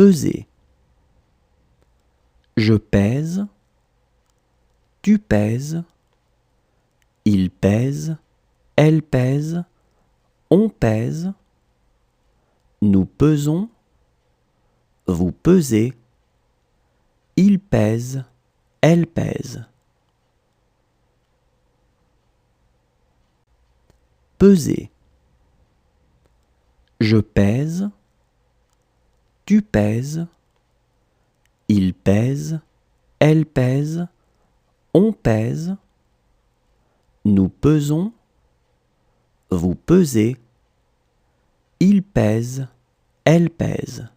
peser. Je pèse, tu pèses, il pèse, elle pèse, on pèse, nous pesons, vous pesez, il pèse, elle pèse. Peser. Je pèse, tu pèses, il pèse, elle pèse, on pèse, nous pesons, vous pesez, il pèse, elle pèse.